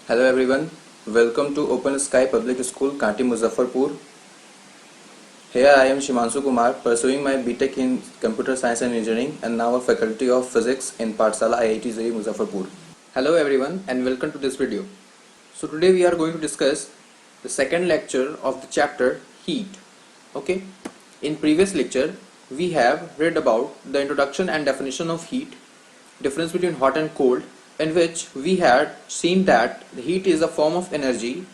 Hello everyone, welcome to Open Sky Public School, Kanti, Muzaffarpur. Here I am Shimanshu Kumar, pursuing my BTech in Computer Science and Engineering and now a Faculty of Physics in Pathshala IIT JEE Muzaffarpur. Hello everyone and welcome to this video. So today we are going to discuss the second lecture of the chapter Heat. Okay, in previous lecture we have read about the introduction and definition of heat, difference between hot and cold, in which we had seen that the heat is a form of energy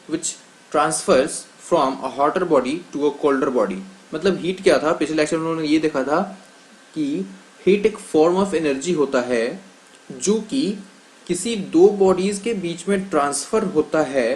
which transfers from a hotter body to a colder body. मतलब heat क्या था, पिछले lecture में उन्होंने ये देखा था कि हीट एक फॉर्म ऑफ एनर्जी होता है जो कि किसी दो बॉडीज के बीच में ट्रांसफर होता है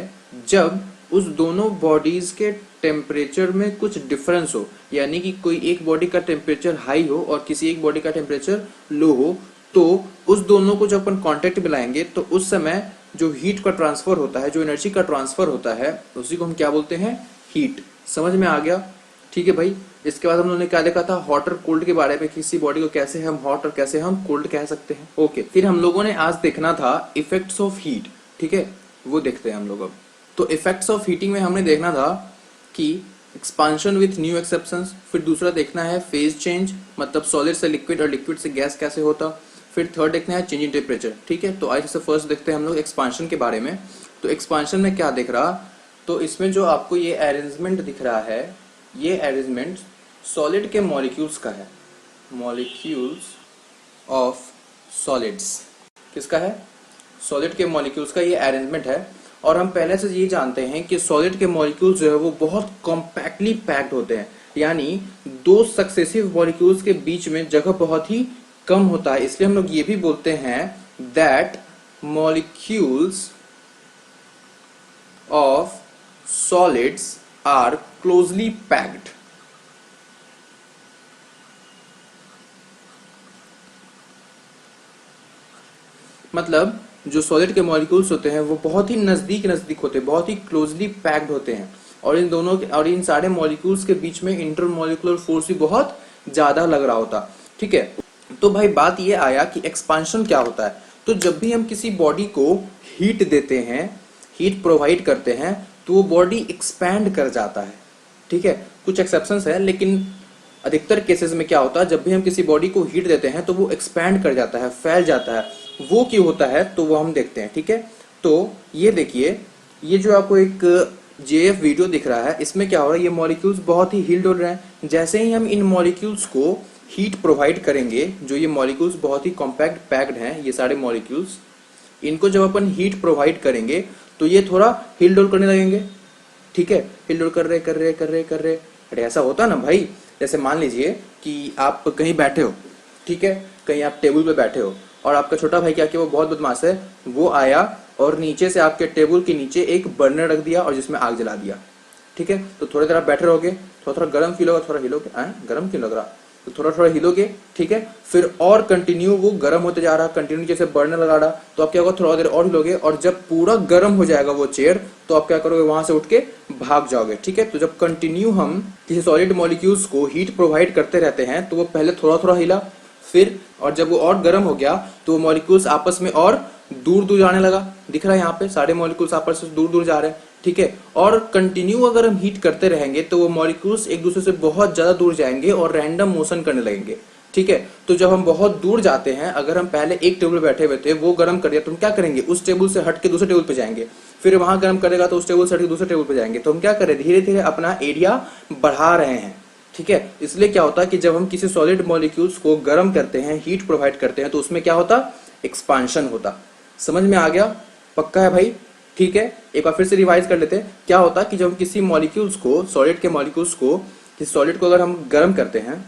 जब उस दोनों बॉडीज के टेम्परेचर में कुछ डिफरेंस हो, यानी कि कोई एक बॉडी का टेम्परेचर हाई हो और किसी एक बॉडी का टेम्परेचर लो हो, तो उस दोनों को जब अपन कांटेक्ट में लाएंगे तो उस समय जो हीट का ट्रांसफर होता है, जो एनर्जी का ट्रांसफर होता है, उसी को हम क्या बोलते हैं, हीट। समझ में आ गया? ठीक है भाई। इसके बाद हम लोगों ने क्या देखा था, हॉट और कोल्ड के बारे में, किसी बॉडी को कैसे हम हॉट और कैसे हम कोल्ड कह सकते हैं। ओके, फिर हम लोगों ने आज देखना था इफेक्ट्स ऑफ हीट। ठीक है, वो देखते हैं हम लोग अब। तो इफेक्ट्स ऑफ हीटिंग में हमने देखना था कि एक्सपांशन विथ न्यू एक्सेप्शंस, फिर दूसरा देखना है फेज चेंज, मतलब सॉलिड से लिक्विड और लिक्विड से गैस कैसे होता, फिर थर्ड देखना है चेंज इन टेम्परेचर। ठीक है, तो आज से फर्स्ट देखते हैं हम लोग एक्सपांशन के बारे में। तो एक्सपांशन में क्या दिख रहा, तो इसमें जो आपको ये अरेंजमेंट दिख रहा है, ये अरेंजमेंट सॉलिड के मॉलिक्यूल्स का है, मॉलिक्यूल्स ऑफ सॉलिड्स। किसका है? सॉलिड के मॉलिक्यूल्स का ये अरेंजमेंट है। और हम पहले से ये जानते हैं कि सॉलिड के मॉलिक्यूल्स जो है वो बहुत कॉम्पैक्टली पैक्ड होते हैं, यानी दो सक्सेसिव मॉलिक्यूल्स के बीच में जगह बहुत ही कम होता है। इसलिए हम लोग ये भी बोलते हैं that molecules of solids are closely packed. मतलब जो सॉलिड के मॉलिक्यूल्स होते हैं वो बहुत ही नजदीक नजदीक होते हैं, बहुत ही क्लोजली पैक्ड होते हैं, और इन दोनों और इन सारे मॉलिक्यूल्स के बीच में इंटरमॉलिक्यूलर फोर्स भी बहुत ज्यादा लग रहा होता। ठीक है, तो भाई बात ये आया कि एक्सपांशन क्या होता है। तो जब भी हम किसी बॉडी को हीट देते हैं, हीट प्रोवाइड करते हैं, तो वो बॉडी एक्सपैंड कर जाता है। ठीक है, कुछ एक्सेप्शंस है, लेकिन अधिकतर केसेस में क्या होता है, जब भी हम किसी बॉडी को हीट देते हैं तो वो एक्सपैंड कर जाता है, फैल जाता है। वो क्यों होता है तो वो हम देखते हैं। ठीक है, तो ये देखिए, ये जो आपको एक जेएफ वीडियो दिख रहा है, इसमें क्या हो रहा है, ये मॉलिक्यूल्स बहुत ही हील्ड हो रहे हैं। जैसे ही हम इन मॉलिक्यूल्स को हीट प्रोवाइड करेंगे, जो ये मॉलिक्यूल्स बहुत ही कॉम्पैक्ट पैक्ड हैं, ये सारे मॉलिक्यूल्स, इनको जब अपन हीट प्रोवाइड करेंगे तो ये थोड़ा हिल डोल करने लगेंगे। ठीक है, हिल डोल कर रहे। अरे ऐसा होता ना भाई, जैसे मान लीजिए कि आप कहीं बैठे हो, ठीक है, कहीं आप टेबल पे बैठे हो और आपका छोटा भाई क्या किया, वो बहुत बदमाश है, वो आया और नीचे से आपके टेबल के नीचे एक बर्नर रख दिया और जिसमें आग जला दिया। ठीक है, तो थोड़ी देर आप बैठे रहोगे, थोड़ा थोड़ा गर्म फील होगा, थोड़ा हिलोगे, गर्म क्यों लग रहा, तो थोड़ा थोड़ा हिलोगे। ठीक है, फिर और कंटिन्यू वो गर्म होते जा रहा, कंटिन्यू जैसे बर्नर लगा रहा, तो आप क्या होगा, थोड़ा देर और हिलोगे, और जब पूरा गर्म हो जाएगा वो चेयर, तो आप क्या करोगे, वहां से उठ के भाग जाओगे। ठीक है, तो जब कंटिन्यू हम किसी सॉलिड मॉलिक्यूल्स को हीट प्रोवाइड करते रहते हैं तो वो पहले थोड़ा थोड़ा हिला, फिर और जब वो और गर्म हो गया तो वो मॉलिक्यूल्स आपस में और दूर दूर जाने लगा। दिख रहा है यहाँ पे सारे मॉलिक्यूल्स आपस में दूर दूर जा रहे हैं। ठीक है, और कंटिन्यू अगर हम हीट करते रहेंगे तो वो मॉलिक्यूल्स एक दूसरे से बहुत ज्यादा दूर जाएंगे और रैंडम मोशन करने लगेंगे। ठीक है, तो जब हम बहुत दूर जाते हैं, अगर हम पहले एक टेबल पे बैठे हुए थे, वो गर्म कर दिया, तो हम क्या करेंगे, उस टेबल से हट के दूसरे टेबल पे जाएंगे, फिर वहां गर्म करेगा तो उस टेबल से हट के दूसरे टेबल पे जाएंगे। तो हम क्या करें, धीरे धीरे अपना एरिया बढ़ा रहे हैं। ठीक है, इसलिए क्या होता है कि जब हम किसी सॉलिड मॉलिक्यूल्स को गर्म करते हैं, हीट प्रोवाइड करते हैं, तो उसमें क्या होता, एक्सपांशन होता। समझ में आ गया? पक्का है भाई? ठीक है, एक बार फिर से रिवाइज कर लेते हैं। क्या होता है कि जब हम किसी मॉलिक्यूल्स को, सॉलिड के मॉलिक्यूल्स को, किसी सॉलिड को अगर हम गर्म करते हैं,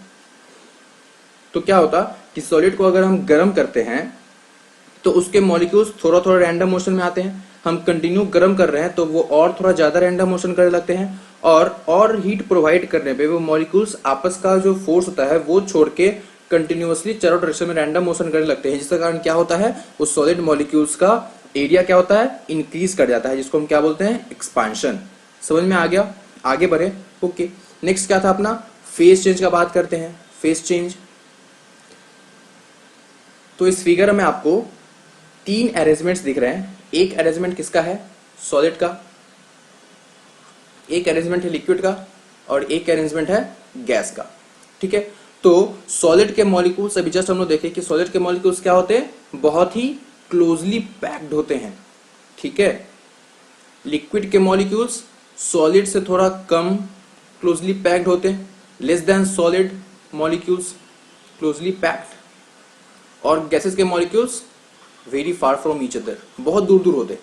तो क्या होता कि सॉलिड को अगर हम गर्म करते हैं तो उसके मॉलिक्यूल्स थोड़ा थोड़ा रैंडम मोशन में आते हैं। हम कंटिन्यू गर्म कर रहे हैं तो वो और थोड़ा ज्यादा रैंडम मोशन करने लगते हैं, और हीट प्रोवाइड करने पे वो मॉलिक्यूल्स आपस का जो फोर्स होता है वो छोड़ के कंटिन्यूअसली चारों डायरेक्शन में रैंडम मोशन करने लगते हैं, जिसके कारण क्या होता है, उस सॉलिड मॉलिक्यूल्स का एरिया क्या होता है, इंक्रीज कर जाता है, जिसको हम क्या बोलते हैं, एक्सपांशन। समझ में आ गया? आगे बढ़े। ओके, नेक्स्ट क्या था अपना, फेज चेंज का बात करते हैं। फेज चेंज, तो इस फिगर में आपको तीन अरेंजमेंट्स दिख रहे हैं। एक अरेंजमेंट किसका है, सॉलिड का, एक अरेंजमेंट है लिक्विड का, और एक अरेंजमेंट है गैस का। ठीक है, तो सॉलिड के मॉलिक्यूल्स, अभी जस्ट हम लोग देखें कि सॉलिड के मॉलिक्यूल्स क्या होते हैं, बहुत ही क्लोजली पैक्ड होते हैं। ठीक है, लिक्विड के मॉलिक्यूल्स सॉलिड से थोड़ा कम क्लोजली पैक्ड होते हैं, less than solid molecules closely packed, और गैसेस के molecules very far from each other, बहुत दूर दूर होते हैं।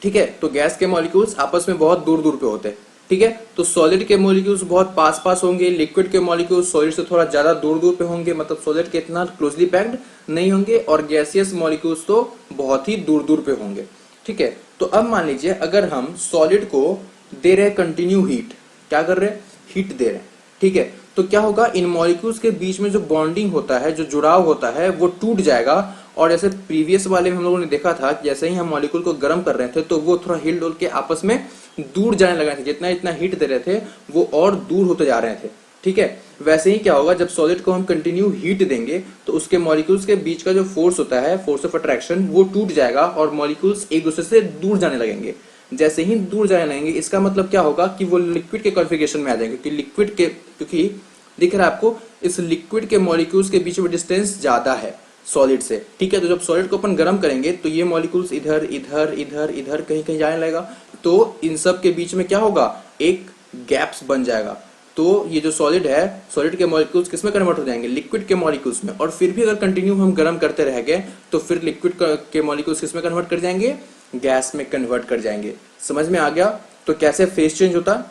ठीक है, तो गैस के मॉलिक्यूल्स आपस में बहुत दूर दूर पे होते हैं। ठीक है, तो सॉलिड के मॉलिक्यूल्स बहुत पास पास होंगे, लिक्विड के मॉलिक्यूल्स सॉलिड से थोड़ा ज्यादा दूर दूर पे होंगे, मतलब सॉलिड के इतना क्लोजली पैक्ड नहीं होंगे, और गैसियस मॉलिक्यूल्स तो बहुत ही दूर दूर पे होंगे। ठीक है, तो अब मान लीजिए अगर हम सॉलिड को दे रहे कंटिन्यू हीट, क्या कर रहे हैं, हीट दे रहे हैं। ठीक है, तो क्या होगा, इन मॉलिक्यूल्स के बीच में जो बॉन्डिंग होता है, जो जुड़ाव होता है, वो टूट जाएगा। और जैसे प्रीवियस वाले में हम लोगों ने देखा था, जैसे ही हम मॉलिक्यूल को गर्म कर रहे थे तो वो थोड़ा हिल डुल के आपस में दूर जाने लगे थे, जितना इतना हीट दे रहे थे वो और दूर होते जा रहे थे। ठीक है, वैसे ही क्या होगा, जब सॉलिड को हम कंटिन्यू हीट देंगे तो उसके मॉलिक्यूल्स के बीच का जो फोर्स होता है, फोर्स ऑफ अट्रैक्शन, वो टूट जाएगा और मॉलिक्यूल्स एक दूसरे से दूर जाने लगेंगे। जैसे ही दूर जाने लगेंगे, इसका मतलब क्या होगा कि वो लिक्विड के कॉन्फ़िगरेशन में आ जाएंगे, क्योंकि दिख रहा है आपको, इस लिक्विड के मॉलिक्यूल्स के बीच में डिस्टेंस ज्यादा है सॉलिड से। ठीक है, तो जब सॉलिड को अपन गर्म करेंगे तो ये मॉलिक्यूल्स इधर इधर इधर इधर कहीं कहीं जाने लगेगा, तो इन सब के बीच में क्या होगा, एक गैप्स बन जाएगा। तो ये जो सॉलिड है, सॉलिड के मॉलिक्यूल्स किसमें कन्वर्ट हो जाएंगे, लिक्विड के मॉलिक्यूल्स में। और फिर भी अगर कंटिन्यू हम गर्म करते रहेंगे तो फिर लिक्विड के मॉलिक्यूल्स किसमें कन्वर्ट कर जाएंगे, गैस में कन्वर्ट कर जाएंगे। समझ में आ गया। तो कैसे फेज चेंज होता,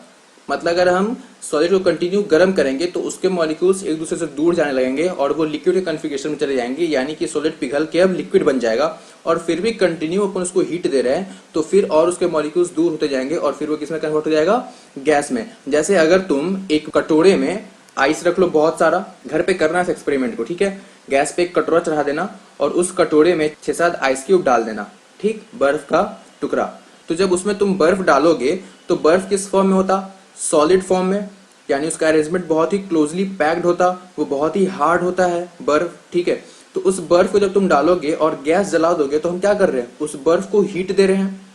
मतलब अगर हम सॉलिड को कंटिन्यू गर्म करेंगे तो उसके मॉलिक्यूल्स एक दूसरे से दूर जाने लगेंगे और वो लिक्विड के कॉन्फ़िगरेशन में चले जाएंगे, यानी कि सॉलिड पिघल के अब लिक्विड बन जाएगा। और फिर भी कंटिन्यू अपन उसको हीट दे रहे हैं तो फिर और उसके मॉलिक्यूल्स दूर होते जाएंगे और फिर वो किसमें कन्वर्ट हो जाएगा, गैस में। जैसे अगर तुम एक कटोरे में आइस रख लो बहुत सारा, घर पे करना है एक्सपेरिमेंट को। ठीक है, गैस पे एक कटोरा चढ़ा देना और उस कटोरे में 6-7 आइस क्यूब डाल देना, ठीक, बर्फ का टुकड़ा। तो जब उसमें तुम बर्फ डालोगे तो बर्फ किस फॉर्म में होता, सॉलिड फॉर्म में, यानी उसका अरेंजमेंट बहुत ही क्लोजली पैक्ड होता, वो बहुत ही हार्ड होता है बर्फ। ठीक है, तो उस बर्फ को जब तुम डालोगे और गैस जला दोगे तो हम क्या कर रहे हैं, उस बर्फ को हीट दे रहे हैं।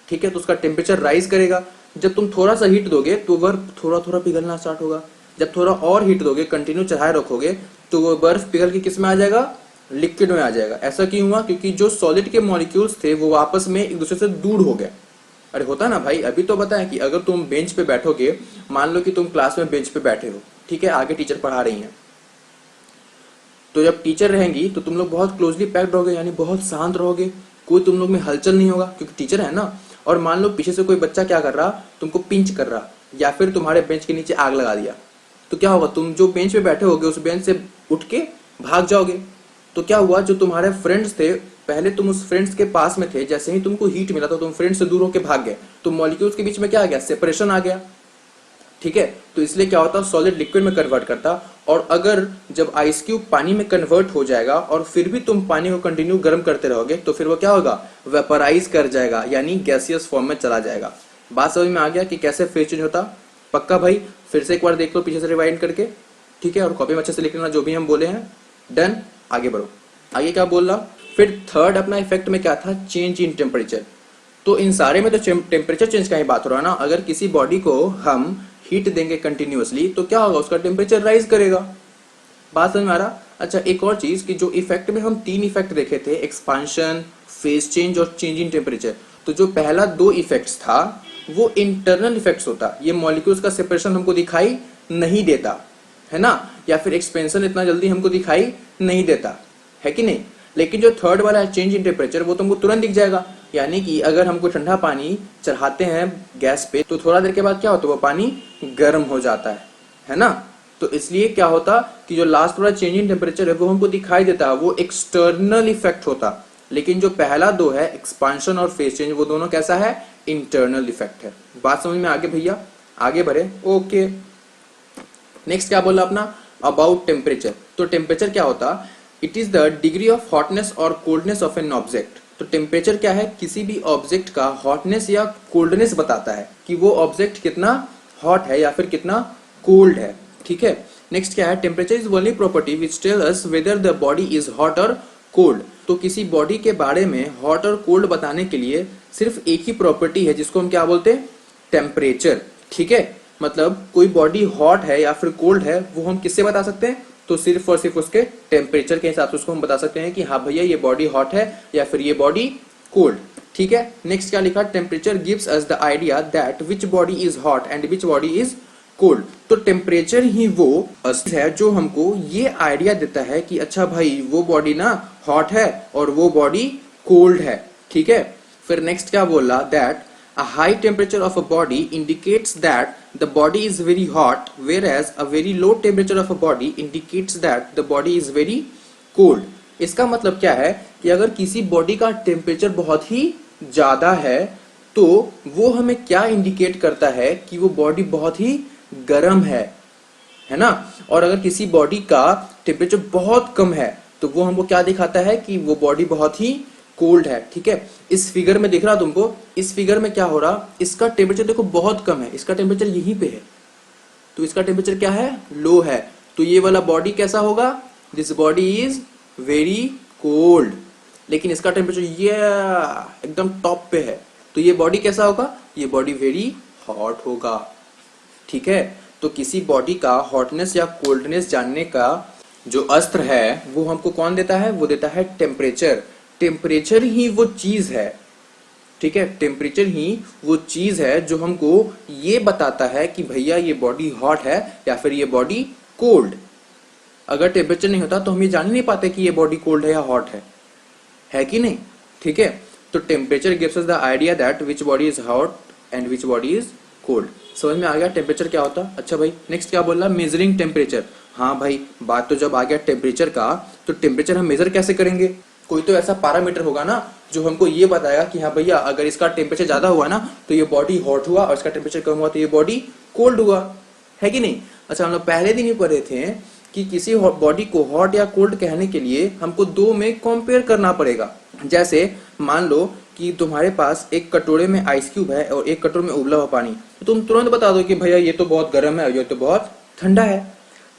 ठीक है, तो उसका टेम्परेचर राइज करेगा। जब तुम थोड़ा सा हीट दोगे तो बर्फ थोड़ा थोड़ा पिघलना स्टार्ट होगा। जब थोड़ा और हीट दोगे, कंटिन्यू चढ़ाए रखोगे, तो वो बर्फ पिघल के किस में आ जाएगा, लिक्विड में आ जाएगा। ऐसा क्यों हुआ, क्योंकि जो सॉलिड के मॉलिक्यूल्स थे वो आपस में एक दूसरे से दूर हो गए। अरे होता ना भाई, अभी तो बताया कि अगर तुम बेंच पे बैठोगे, मान लो कि तुम क्लास में बेंच पे बैठे हो, ठीक है, आगे टीचर पढ़ा रही हैं, तो जब टीचर रहेंगी तो तुम लोग बहुत क्लोजली पैक्ड रहोगे, यानी बहुत शांत रहोगे, कोई तुम लोग में हलचल नहीं होगा क्योंकि टीचर है ना। और मान लो पीछे से कोई बच्चा क्या कर रहा, तुमको पिंच कर रहा, या फिर तुम्हारे बेंच के नीचे आग लगा दिया, तो क्या होगा, तुम जो बेंच पे बैठे होगे उस बेंच से उठ के भाग जाओगे। तो क्या हुआ, जो तुम्हारे फ्रेंड्स थे, पहले तुम उस फ्रेंड्स के पास में थे, जैसे ही तुमको हीट मिला तो तुम फ्रेंड्स से दूर होकर भाग गए, तो मॉलिक्यूल्स के बीच में क्या आ गया, सेपरेशन आ गया। ठीक है, तो इसलिए क्या होता, सॉलिड लिक्विड में कन्वर्ट करता। और अगर जब आइस क्यूब पानी में कन्वर्ट हो जाएगा और फिर भी तुम पानी को कंटिन्यू गर्म करते रहोगे तो फिर वो क्या होगा, वेपराइज कर जाएगा, यानी गैसियस फॉर्म में चला जाएगा। बात समझ में आ गया कि कैसे फेज चेंज होता। पक्का भाई, फिर से एक बार देख लो पीछे से रिवाइंड करके, ठीक है, और कॉपी में अच्छे से लिख लेना जो भी हम बोले हैं। डन, आगे बढ़ो। आगे क्या बोल रहा, फिर थर्ड अपना इफेक्ट में क्या था, चेंज इन टेम्परेचर। तो इन सारे में तो टेम्परेचर चेंज का ही बात हो रहा है ना। अगर किसी बॉडी को हम हीट देंगे कंटिन्यूअसली तो क्या होगा, उसका टेम्परेचर राइज करेगा। बात समझ में आ रहा। अच्छा, एक और चीज कि जो इफेक्ट में हम 3 इफेक्ट देखे थे, एक्सपांशन, फेज चेंज और चेंज इन टेम्परेचर, तो जो पहला 2 इफेक्ट्स था वो इंटरनल इफेक्ट्स होता, ये मॉलिक्यूल्स का सेपरेशन हमको दिखाई नहीं देता है ना, या फिर एक्सपेंशन इतना जल्दी हमको दिखाई नहीं देता है कि नहीं। लेकिन जो थर्ड वाला है, चेंज इन टेम्परेचर, वो तुमको तुरंत दिख जाएगा। यानी कि अगर हमको ठंडा पानी चढ़ाते हैं गैस पे तो थोड़ा देर के बाद क्या होता है, वो पानी गर्म हो जाता है ना। तो इसलिए क्या होता कि जो लास्ट वाला चेंज इन टेम्परेचर है वो हमको दिखाई देता है, वो एक्सटर्नल इफेक्ट होता। लेकिन जो पहला 2 है, एक्सपांशन और फेज चेंज, वो दोनों कैसा है, इंटरनल इफेक्ट है। बात समझ में आगे भैया, आगे बढ़े। ओके, नेक्स्ट क्या बोला अपना, अबाउट टेम्परेचर। तो टेम्परेचर क्या होता, it is the degree of hotness और कोल्डनेस ऑफ एन ऑब्जेक्ट। तो टेम्परेचर क्या है, किसी भी ऑब्जेक्ट का हॉटनेस या कोल्डनेस बताता है कि वो ऑब्जेक्ट कितना हॉट है या फिर कितना कोल्ड है। ठीक है, नेक्स्ट क्या है, temperature is only property which tell us whether the body is hot और कोल्ड। तो किसी बॉडी के बारे में हॉट और कोल्ड बताने के लिए सिर्फ एक ही प्रॉपर्टी है जिसको हम क्या बोलते हैं, टेम्परेचर। ठीक है, मतलब कोई बॉडी हॉट है या फिर कोल्ड है वो हम किससे बता सकते हैं, तो सिर्फ और सिर्फ उसके टेम्परेचर के हिसाब से उसको हम बता सकते हैं कि हाँ भैया ये बॉडी हॉट है या फिर ये बॉडी कोल्ड। ठीक है, नेक्स्ट क्या लिखा, temperature gives us the idea that which body is hot and which body is cold. तो टेम्परेचर ही वो अस्त्र है जो हमको ये आइडिया देता है कि अच्छा भाई वो बॉडी ना हॉट है और वो बॉडी कोल्ड है। ठीक है, फिर नेक्स्ट क्या बोला, that a high temperature of a body indicates that the body is very hot, whereas a very low temperature of a body indicates that the body is very cold. इसका मतलब क्या है कि अगर किसी बॉडी का टेम्परेचर बहुत ही ज्यादा है तो वो हमें क्या इंडिकेट करता है कि वो बॉडी बहुत ही गर्म है ना। और अगर किसी बॉडी का टेम्परेचर बहुत कम है तो वो हमको क्या दिखाता है कि वो बॉडी बहुत ही कोल्ड है। ठीक है, इस फिगर में दिख रहा तुमको, इस फिगर में क्या हो रहा, इसका टेम्परेचर देखो बहुत कम है, इसका टेम्परेचर यहीं पे है, तो इसका टेम्परेचर क्या है, लो है। तो ये वाला बॉडी कैसा होगा, this body is very cold. लेकिन इसका टेम्परेचर ये एकदम टॉप पे है, तो ये बॉडी कैसा होगा, ये बॉडी वेरी हॉट होगा। ठीक है, तो किसी बॉडी का हॉटनेस या कोल्डनेस जानने का जो अस्त्र है वो हमको कौन देता है, वो देता है टेम्परेचर। टेम्परेचर ही वो चीज है, ठीक है, टेम्परेचर ही वो चीज है जो हमको ये बताता है कि भैया ये बॉडी हॉट है या फिर ये बॉडी कोल्ड। अगर टेम्परेचर नहीं होता तो हम ये जान ही नहीं पाते कि ये बॉडी कोल्ड है या हॉट है कि नहीं। ठीक है, तो temperature gives us the idea that which body is hot and which body is cold. समझ में आ गया टेम्परेचर क्या होता। अच्छा भाई, नेक्स्ट क्या बोला, मेजरिंग टेम्परेचर। हाँ भाई, बात तो जब आ गया टेम्परेचर का, तो टेम्परेचर हम मेजर कैसे करेंगे, कोई तो ऐसा पैरामीटर होगा ना जो हमको ये बताएगा कि हाँ भैया अगर इसका टेम्परेचर ज्यादा हुआ ना तो ये बॉडी हॉट हुआ और इसका टेम्परेचर कम हुआ तो ये बॉडी कोल्ड हुआ, है कि नहीं। अच्छा, हम लोग पहले दिन ही पढ़े थे कि किसी बॉडी को हॉट या कोल्ड कहने के लिए हमको दो में कंपेयर करना पड़ेगा। जैसे मान लो कि तुम्हारे पास एक कटोरे में आइस क्यूब है और एक कटोरे में उबला हुआ पानी, तो तुम तुरंत बता दो कि भैया ये तो बहुत गर्म है और ये तो बहुत ठंडा है।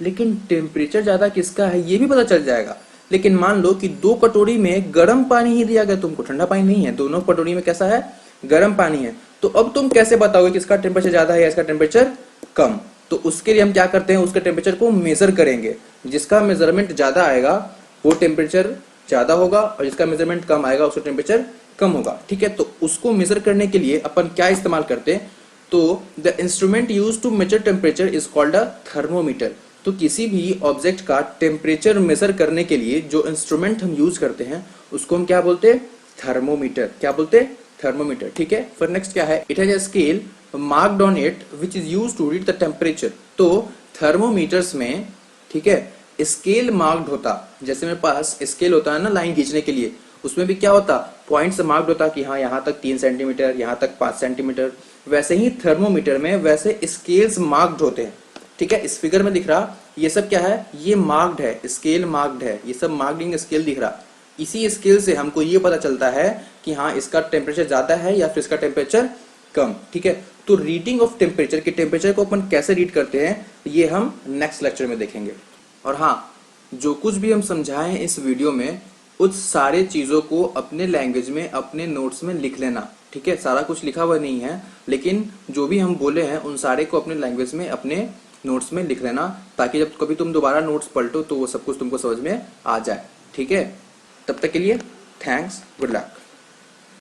लेकिन टेम्परेचर ज्यादा किसका है ये भी पता चल जाएगा। लेकिन मान लो कि दो कटोरी में गर्म पानी ही दिया गया तुमको, ठंडा पानी नहीं है, दोनों कटोरी में कैसा है, गर्म पानी है। तो अब तुम कैसे बताओगे कि इसका टेम्परेचर ज्यादा है या इसका टेम्परेचर कम। तो उसके लिए हम क्या करते हैं, उसके टेम्परेचर को मेजर करेंगे। जिसका मेजरमेंट ज्यादा आएगा वो टेम्परेचर ज्यादा होगा और जिसका मेजरमेंट कम आएगा उसका टेम्परेचर कम होगा। ठीक है, तो उसको मेजर करने के लिए अपन क्या इस्तेमाल करते हैं, तो the instrument use to measure temperature is called a thermometer. तो किसी भी ऑब्जेक्ट का टेम्परेचर मेजर करने के लिए जो इंस्ट्रूमेंट हम यूज करते हैं उसको हम क्या बोलते हैं, थर्मोमीटर। क्या बोलते हैं, थर्मोमीटर। ठीक है, फिर नेक्स्ट क्या है, it has a scale marked on it which is used to read the temperature. तो थर्मोमीटर्स में, ठीक है, स्केल मार्क्ड होता, जैसे मेरे पास स्केल होता है ना लाइन खींचने के लिए, उसमें भी क्या होता, पॉइंट से मार्क्ड होता कि हाँ यहाँ तक 3 सेंटीमीटर, यहाँ तक 5 सेंटीमीटर। वैसे ही थर्मोमीटर में वैसे स्केल्स मार्क्ड होते हैं। ठीक है, इस फिगर में दिख रहा ये सब क्या है, ये मार्क्ड है, स्केल मार्क्ड है, ये सब मार्किंग स्केल दिख रहा। इसी स्केल से हमको ये पता चलता है कि हाँ इसका टेम्परेचर ज्यादा है या फिर इसका टेम्परेचर कम। ठीक है, तो रीडिंग ऑफ टेम्परेचर के टेम्परेचर को अपन कैसे रीड करते हैं ये हम नेक्स्ट लेक्चर में देखेंगे। और हाँ, जो कुछ भी हम समझाएं इस वीडियो में उस सारे चीजों को अपने लैंग्वेज में अपने नोट्स में लिख लेना। ठीक है, सारा कुछ लिखा हुआ नहीं है, लेकिन जो भी हम बोले हैं उन सारे को अपने लैंग्वेज में अपने नोट्स में लिख लेना, ताकि जब कभी तुम दोबारा नोट्स पलटो तो वो सब कुछ तुमको समझ में आ जाए। ठीक है, तब तक के लिए थैंक्स, गुड लक।